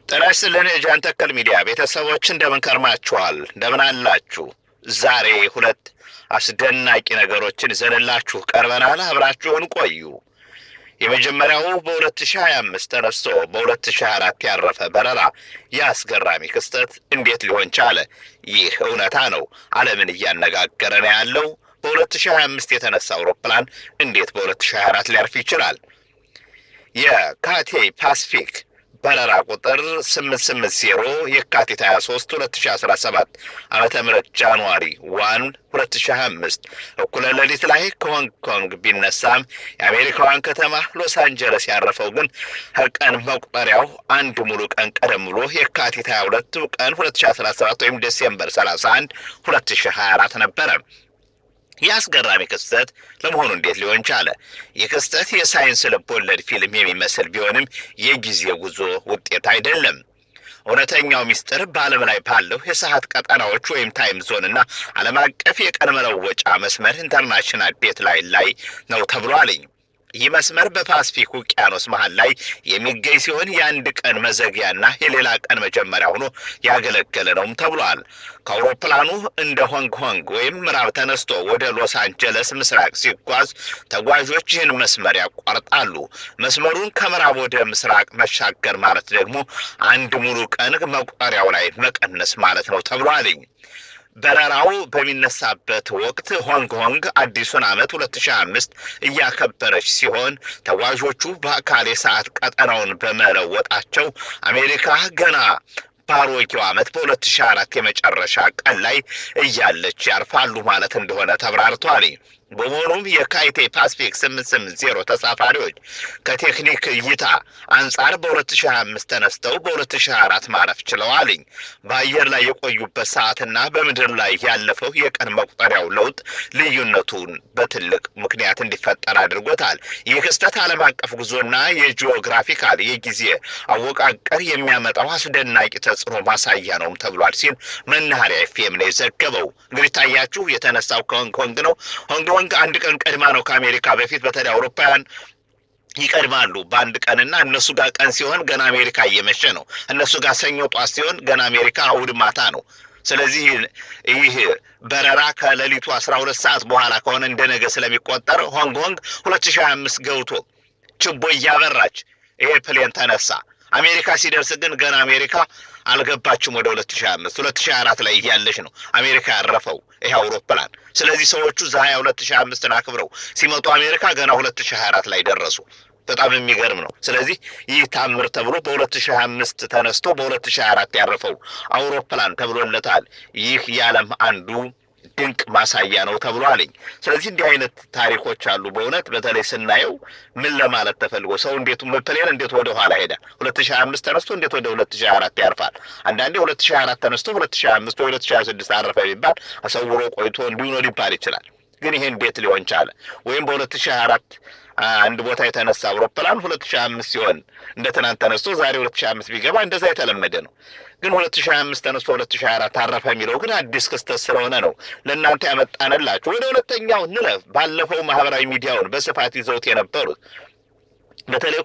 ጤና ይስጥልን የጃን ተከል ሚዲያ ቤተሰቦች እንደምን ከርማችኋል? እንደምን አላችሁ? ዛሬ ሁለት አስደናቂ ነገሮችን ይዘንላችሁ ቀርበናል። አብራችሁን ቆዩ። የመጀመሪያው በ2025 ተነስቶ በ2024 ያረፈ በረራ ያስገራሚ ክስተት እንዴት ሊሆን ቻለ? ይህ እውነታ ነው ዓለምን እያነጋገረ ነው ያለው። በ2025 የተነሳ አውሮፕላን እንዴት በ2024 ሊያርፍ ይችላል? የካቴ ፓሲፊክ በረራ ቁጥር 880 የካቲት 23 2017 ዓመተ ምህረት ጃንዋሪ 1 2025 እኩለ ሌሊት ላይ ከሆንግ ኮንግ ቢነሳም የአሜሪካዋን ከተማ ሎስ አንጀለስ ያረፈው ግን ቀን መቁጠሪያው አንድ ሙሉ ቀን ቀደም ብሎ የካቲት 22 ቀን 2017 ወይም ዲሴምበር 31 2024 ነበረ። ያስገራሚ ክስተት ለመሆኑ እንዴት ሊሆን ቻለ? የክስተት የሳይንስ ልቦለድ ፊልም የሚመስል ቢሆንም የጊዜ ጉዞ ውጤት አይደለም። እውነተኛው ሚስጥር በዓለም ላይ ባለው የሰዓት ቀጠናዎች ወይም ታይም ዞን እና ዓለም አቀፍ የቀን መለወጫ መስመር ኢንተርናሽናል ዴት ላይን ላይ ነው ተብሏልኝ። ይህ መስመር በፓሲፊክ ውቅያኖስ መሃል ላይ የሚገኝ ሲሆን የአንድ ቀን መዘግያና የሌላ ቀን መጀመሪያ ሆኖ ያገለገለ ነውም ተብሏል። ከአውሮፕላኑ እንደ ሆንግ ኮንግ ወይም ምዕራብ ተነስቶ ወደ ሎስ አንጀለስ ምስራቅ ሲጓዝ ተጓዦች ይህን መስመር ያቋርጣሉ። መስመሩን ከምዕራብ ወደ ምስራቅ መሻገር ማለት ደግሞ አንድ ሙሉ ቀን መቁጠሪያው ላይ መቀነስ ማለት ነው ተብሏልኝ። በረራው በሚነሳበት ወቅት ሆንግ ኮንግ አዲሱን ዓመት 2025 እያከበረች ሲሆን ተጓዦቹ በአካል የሰዓት ቀጠናውን በመለወጣቸው አሜሪካ ገና በአሮጌው ዓመት በ2004 የመጨረሻ ቀን ላይ እያለች ያርፋሉ ማለት እንደሆነ ተብራርቷል። በመሆኑም የካቴ ፓሲፊክ 880 ተሳፋሪዎች ከቴክኒክ እይታ አንጻር በ2025 ተነስተው በ2024 ማረፍ ችለዋል። በአየር ላይ የቆዩበት ሰዓትና በምድር ላይ ያለፈው የቀን መቁጠሪያው ለውጥ ልዩነቱን በትልቅ ምክንያት እንዲፈጠር አድርጎታል። ይህ ክስተት ዓለም አቀፍ ጉዞና የጂኦግራፊካል የጊዜ አወቃቀር የሚያመጣው አስደናቂ ተጽዕኖ ማሳያ ነውም ተብሏል ሲል መናኸሪያ ኤፍኤም ነው የዘገበው። እንግዲህ ታያችሁ የተነሳው ከሆንግ ኮንግ ነው። ሆንግ ኮንግ አንድ ቀን ቀድማ ነው ከአሜሪካ በፊት። በተለይ አውሮፓውያን ይቀድማሉ በአንድ ቀንና እነሱ ጋር ቀን ሲሆን ገና አሜሪካ እየመሸ ነው። እነሱ ጋር ሰኞ ጧት ሲሆን ገና አሜሪካ እሑድ ማታ ነው። ስለዚህ ይህ በረራ ከሌሊቱ 12 ሰዓት በኋላ ከሆነ እንደ ነገ ስለሚቆጠር ሆንግ ኮንግ 2025 ገብቶ ችቦ እያበራች ይሄ ፕሌን ተነሳ። አሜሪካ ሲደርስ ግን ገና አሜሪካ አልገባችም። ወደ 2004 ላይ እያለች ነው አሜሪካ ያረፈው ይሄ አውሮፕላን። ስለዚህ ሰዎቹ ዛሬ 2025ን አክብረው ሲመጡ አሜሪካ ገና 2024 ላይ ደረሱ። በጣም የሚገርም ነው። ስለዚህ ይህ ታምር ተብሎ በ2025 ተነስቶ በ2024 ያረፈው አውሮፕላን ተብሎለታል። ይህ የዓለም አንዱ ድንቅ ማሳያ ነው ተብሏልኝ። ስለዚህ እንዲህ አይነት ታሪኮች አሉ። በእውነት በተለይ ስናየው ምን ለማለት ተፈልጎ ሰው እንዴት ፕሌን እንዴት ወደ ኋላ ሄደ? 2025 ተነስቶ እንዴት ወደ 2024 ያርፋል? አንዳንዴ 2024 ተነስቶ 2025 ወይ 2026 አረፈ ቢባል አሰውሮ ቆይቶ እንዲሁ ነው ሊባል ይችላል። ግን ይሄ እንዴት ሊሆን ቻለ? ወይም በ2024 አንድ ቦታ የተነሳ አውሮፕላን 2025 ሲሆን እንደ ትናንት ተነስቶ ዛሬ 2025 ቢገባ እንደዛ የተለመደ ነው። ግን 2025 ተነስቶ 2024 አረፈ የሚለው ግን አዲስ ክስተት ስለሆነ ነው ለእናንተ ያመጣንላችሁ። ወደ ሁለተኛው እንለፍ። ባለፈው ማህበራዊ ሚዲያውን በስፋት ይዘውት የነበሩት በተለይ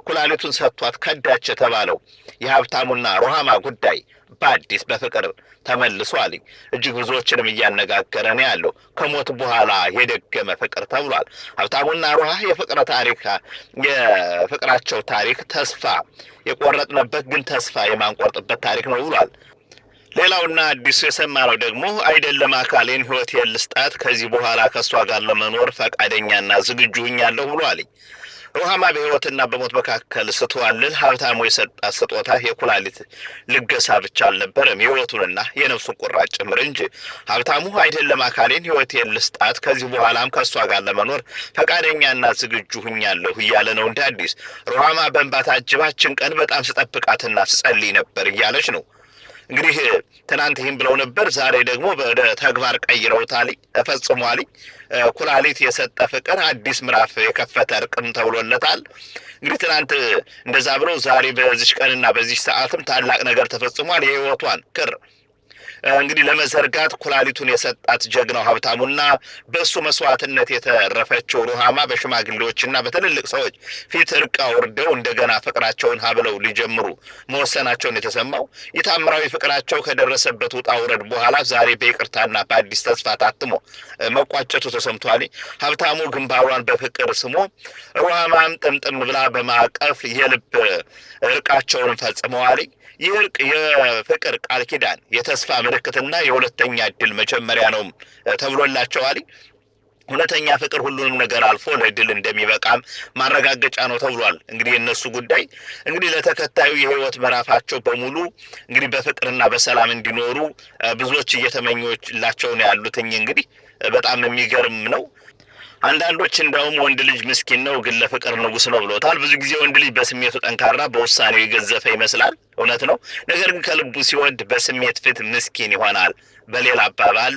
ኩላሊቱን ሰጥቷት ከዳች የተባለው የሀብታሙና ሩሃማ ጉዳይ በአዲስ በፍቅር ተመልሷል። እጅግ ብዙዎችንም እያነጋገረ ነው ያለው። ከሞት በኋላ የደገመ ፍቅር ተብሏል። ሀብታሙና ሩሃ የፍቅራቸው ታሪክ ተስፋ የቆረጥንበት ግን ተስፋ የማንቆርጥበት ታሪክ ነው ብሏል። ሌላውና አዲሱ የሰማነው ደግሞ አይደለም አካሌን ሕይወቴን ልስጣት፣ ከዚህ በኋላ ከእሷ ጋር ለመኖር ፈቃደኛና ዝግጁ ሆኛለሁ ብሏል። ሩሃማ በሕይወትና በሞት መካከል ስትዋልል ሀብታሙ የሰጣት ስጦታ የኩላሊት ልገሳ ብቻ አልነበረም፣ የሕይወቱንና የነፍሱን ቁራጭ ጭምር እንጂ። ሀብታሙ አይደለም አካሌን ሕይወቴን ልስጣት፣ ከዚህ በኋላም ከእሷ ጋር ለመኖር ፈቃደኛና ዝግጁ ሁኛለሁ እያለ ነው እንደ አዲስ። ሩሃማ በእንባ ታጅባችን ቀን በጣም ስጠብቃትና ስጸልይ ነበር እያለች ነው። እንግዲህ ትናንት ይህን ብለው ነበር፣ ዛሬ ደግሞ ወደ ተግባር ቀይረውታል፣ ተፈጽሟል። ኩላሊት የሰጠ ፍቅር አዲስ ምዕራፍ የከፈተ እርቅም ተብሎለታል። እንግዲህ ትናንት እንደዛ ብለው ዛሬ በዚህ ቀንና በዚህ ሰዓትም ታላቅ ነገር ተፈጽሟል። የሕይወቷን ክር እንግዲህ ለመዘርጋት ኩላሊቱን የሰጣት ጀግናው ሀብታሙና በሱ መስዋዕትነት የተረፈችው ሩሃማ በሽማግሌዎችና በትልልቅ ሰዎች ፊት እርቅ አውርደው እንደገና ፍቅራቸውን ሀብለው ሊጀምሩ መወሰናቸውን የተሰማው የታምራዊ ፍቅራቸው ከደረሰበት ውጣ ውረድ በኋላ ዛሬ በይቅርታና በአዲስ ተስፋ ታትሞ መቋጨቱ ተሰምቷል። ሀብታሙ ግንባሯን በፍቅር ስሞ ሩሃማም ጥምጥም ብላ በማቀፍ የልብ እርቃቸውን ፈጽመዋል። ይህ እርቅ የፍቅር ቃል ኪዳን የተስፋ ምልክትና የሁለተኛ እድል መጀመሪያ ነው ተብሎላቸዋል። ሁለተኛ ፍቅር ሁሉንም ነገር አልፎ ለድል እንደሚበቃም ማረጋገጫ ነው ተብሏል። እንግዲህ የነሱ ጉዳይ እንግዲህ ለተከታዩ የህይወት ምዕራፋቸው በሙሉ እንግዲህ በፍቅርና በሰላም እንዲኖሩ ብዙዎች እየተመኙላቸው ነው ያሉትኝ። እንግዲህ በጣም የሚገርም ነው። አንዳንዶች እንደውም ወንድ ልጅ ምስኪን ነው ግን ለፍቅር ንጉስ ነው ብሎታል። ብዙ ጊዜ ወንድ ልጅ በስሜቱ ጠንካራ በውሳኔው የገዘፈ ይመስላል። እውነት ነው። ነገር ግን ከልቡ ሲወድ በስሜት ፊት ምስኪን ይሆናል። በሌላ አባባል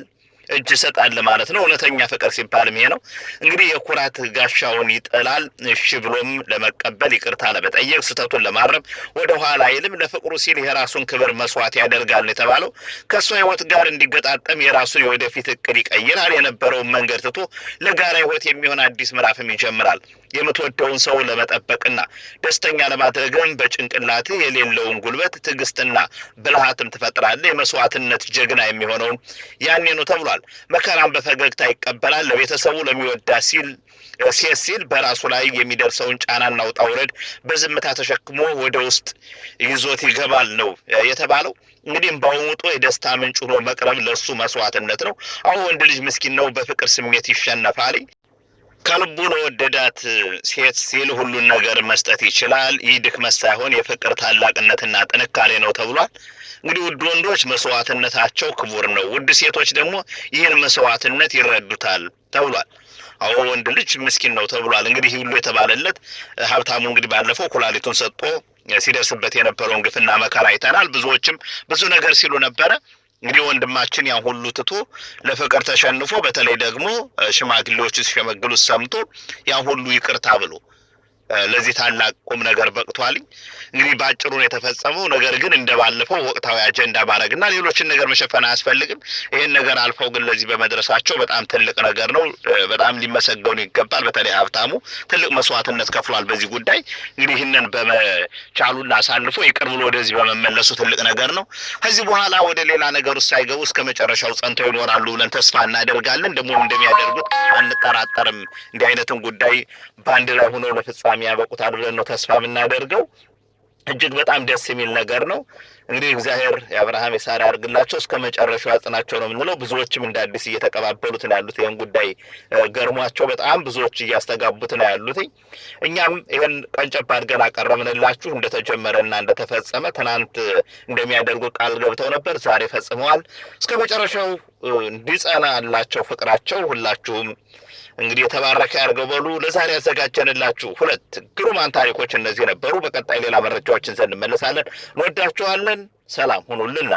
እጅ ይሰጣል ማለት ነው። እውነተኛ ፍቅር ሲባልም ይሄ ነው። እንግዲህ የኩራት ጋሻውን ይጥላል። እሺ ብሎም ለመቀበል ይቅርታ ለመጠየቅ ስህተቱን ለማረም ወደ ኋላ አይልም። ለፍቅሩ ሲል የራሱን ክብር መስዋዕት ያደርጋል የተባለው ከእሷ ህይወት ጋር እንዲገጣጠም የራሱን የወደፊት እቅድ ይቀይራል። የነበረውን መንገድ ትቶ ለጋራ ህይወት የሚሆን አዲስ ምዕራፍም ይጀምራል። የምትወደውን ሰው ለመጠበቅና ደስተኛ ለማድረግም በጭንቅላት የሌለውን ጉልበት ትዕግስትና ብልሃትም ትፈጥራለህ። የመስዋዕትነት ጀግና የሚሆነውን ያኔ ነው ተብሏል። መከራን በፈገግታ ይቀበላል። ለቤተሰቡ ለሚወዳ ሴት ሲል በራሱ ላይ የሚደርሰውን ጫናና ውጣ ውረድ በዝምታ ተሸክሞ ወደ ውስጥ ይዞት ይገባል ነው የተባለው። እንግዲህ በውጡ የደስታ ምንጭ ሆኖ መቅረብ ለሱ መስዋዕትነት ነው። አሁን ወንድ ልጅ ምስኪን ነው፣ በፍቅር ስሜት ይሸነፋል። ከልቡ ለወደዳት ሴት ሲል ሁሉን ነገር መስጠት ይችላል። ይህ ድክመት ሳይሆን የፍቅር ታላቅነትና ጥንካሬ ነው ተብሏል። እንግዲህ ውድ ወንዶች መስዋዕትነታቸው ክቡር ነው፣ ውድ ሴቶች ደግሞ ይህን መስዋዕትነት ይረዱታል ተብሏል። አዎ ወንድ ልጅ ምስኪን ነው ተብሏል። እንግዲህ ሁሉ የተባለለት ሀብታሙ እንግዲህ ባለፈው ኩላሊቱን ሰጥቶ ሲደርስበት የነበረውን ግፍና መከራ አይተናል። ብዙዎችም ብዙ ነገር ሲሉ ነበረ። እንግዲህ ወንድማችን ያን ሁሉ ትቶ ለፍቅር ተሸንፎ በተለይ ደግሞ ሽማግሌዎች ሲሸመግሉት ሰምቶ ያን ሁሉ ይቅርታ ብሎ ለዚህ ታላቅ ቁም ነገር በቅቷል። እንግዲህ ባጭሩ ነው የተፈጸመው። ነገር ግን እንደባለፈው ወቅታዊ አጀንዳ ማድረግና ሌሎችን ነገር መሸፈን አያስፈልግም። ይሄን ነገር አልፈው ግን ለዚህ በመድረሳቸው በጣም ትልቅ ነገር ነው። በጣም ሊመሰገኑ ይገባል። በተለይ ሀብታሙ ትልቅ መስዋዕትነት ከፍሏል በዚህ ጉዳይ። እንግዲህ ይህንን በመቻሉና አሳልፎ ይቅር ብሎ ወደዚህ በመመለሱ ትልቅ ነገር ነው። ከዚህ በኋላ ወደ ሌላ ነገር ውስጥ ሳይገቡ እስከ መጨረሻው ጸንተው ይኖራሉ ብለን ተስፋ እናደርጋለን። ደግሞ እንደሚያደርጉት አንጠራጠርም። እንዲህ አይነትን ጉዳይ በአንድ ላይ ሆነው ለፍጻሜ ያበቁታል ብለን ነው ተስፋ የምናደርገው። እጅግ በጣም ደስ የሚል ነገር ነው። እንግዲህ እግዚአብሔር የአብርሃም የሳራ ያድርግላቸው፣ እስከ መጨረሻው ያጽናቸው ነው የምንለው። ብዙዎችም እንደ አዲስ እየተቀባበሉት ነው ያሉት። ይህን ጉዳይ ገርሟቸው በጣም ብዙዎች እያስተጋቡት ነው ያሉት። እኛም ይህን ቀንጨብ አድርገን አቀረብንላችሁ። እንደተጀመረና እንደተፈጸመ ትናንት እንደሚያደርጉ ቃል ገብተው ነበር፣ ዛሬ ፈጽመዋል። እስከ መጨረሻው እንዲጸና ያላቸው ፍቅራቸው ሁላችሁም እንግዲህ የተባረከ ያድርገው በሉ። ለዛሬ ያዘጋጀንላችሁ ሁለት ግሩማን ታሪኮች እነዚህ ነበሩ። በቀጣይ ሌላ መረጃዎችን ዘንድ እንመለሳለን። እንወዳችኋለን። ሰላም ሁኑልን።